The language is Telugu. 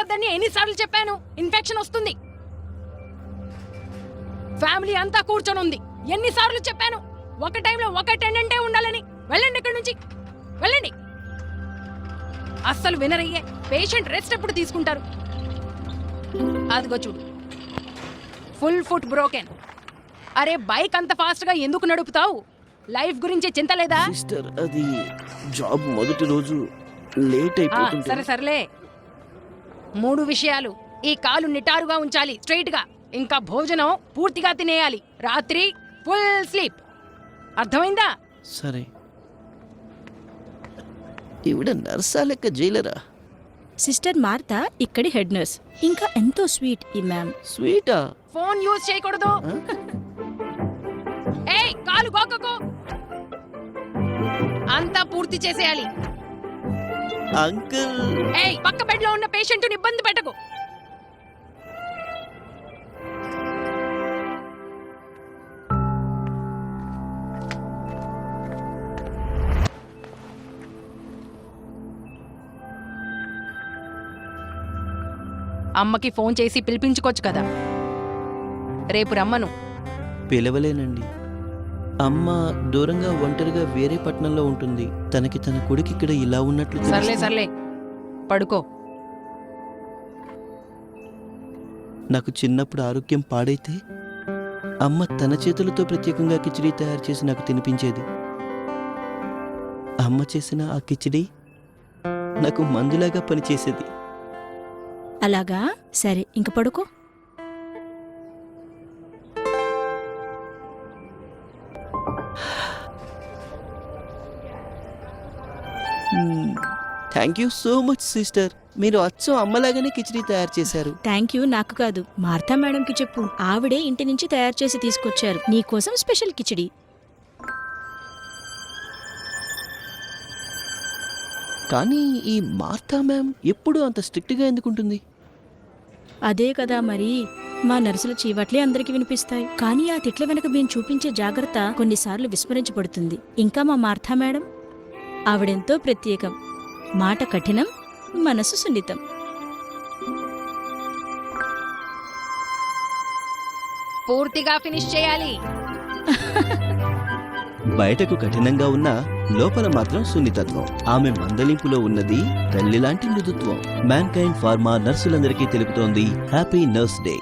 రావద్దని ఎన్నిసార్లు చెప్పాను? ఇన్ఫెక్షన్ వస్తుంది. ఫ్యామిలీ అంతా కూర్చొని ఉంది. ఎన్నిసార్లు చెప్పాను? ఒక టైంలో ఒక అటెండెంటే ఉండాలని. వెళ్ళండి ఇక్కడి నుంచి, వెళ్ళండి. అస్సలు వినరయ్యే. పేషెంట్ రెస్ట్ ఎప్పుడు తీసుకుంటారు? అదిగో చూడు, ఫుల్ ఫుట్ బ్రోకెన్. అరే బైక్ అంత ఫాస్ట్ గా ఎందుకు నడుపుతావు? లైఫ్ గురించి చింత లేదా? సిస్టర్, అది జాబ్ మొదటి రోజు లేట్ అయిపోతుంది. సరే సర్లే. 3 విషయాలు. ఈ కాలు నిటారుగా ఉంచాలి, స్ట్రైట్ గా. ఇంకా భోజనం పూర్తిగా తినేయాలి. రాత్రి ఫుల్ స్లీప్. అర్థమైందా? సరే. ఈవిడ నర్సా లెక్క జైలరా? సిస్టర్ మార్తా ఇక్కడి హెడ్ నర్స్. ఇంకా ఎంతో స్వీట్ ఈ మ్యామ్. స్వీటా? ఫోన్ యూజ్ చేయకూడదు. ఏయ్, కాలు గోకకు. అంతా పూర్తి చేసేయాలి. అంకుల్. ఏయ్, పక్క బెడ్ లో ఉన్న పేషెంట్ని ఇబ్బంది పెట్టకు. అమ్మకి ఫోన్ చేసి పిలిపించుకోవచ్చు కదా. రేపు రమ్మను. పిలవలేనండి. అమ్మ దూరంగా ఒంటరిగా వేరే పట్టణంలో ఉంటుంది. తనకి తన కొడుకు ఇక్కడ ఇలా ఉన్నట్లు తెలుసు. సర్లే సర్లే, పడుకో. నాకు చిన్నప్పుడు ఆరోగ్యం పాడైతే అమ్మ తన చేతులతో ప్రత్యేకంగా కిచిడీ తయారు చేసి నాకు తినిపించేది. అమ్మ చేసిన ఆ కిచిడీ నాకు మందులాగా పనిచేసేది. అలాగా? సరే, ఇంక పడుకో. Thank you so much sister. మీరు అచ్చం అమ్మలాగానే కిచిడీ తయారు చేశారు. థ్యాంక్ యూ నాకు కాదు, మార్తా మేడంకి చెప్పు. ఆవిడే ఇంటి నుంచి తయారు చేసి తీసుకొచ్చారు నీకోసం స్పెషల్ కిచిడి. కానీ ఈ మార్తా మ్యామ్ ఎప్పుడూ అంత స్ట్రిక్ట్గా ఎందుకుంటుంది? అదే కదా మరి. మా నర్సుల చీవట్లే అందరికి వినిపిస్తాయి. కానీ ఆ తిట్ల వెనక మేము చూపించే జాగ్రత్త కొన్నిసార్లు విస్మరించబడుతుంది. ఇంకా మా మార్తా మేడం, ఆవిడెంతో ప్రత్యేకం. మాట కఠినం, మనసు సున్నితం. పూర్తిగా ఫినిష్ చేయాలి. బయటకు కఠినంగా ఉన్నా లోపల మాత్రం సున్నితత్వం. ఆమె మందలింపులో ఉన్నది తల్లిలాంటి మృదుత్వం. మ్యాన్కైండ్ ఫార్మా నర్సులందరికీ తెలుపుతోంది హ్యాపీ నర్స్ డే.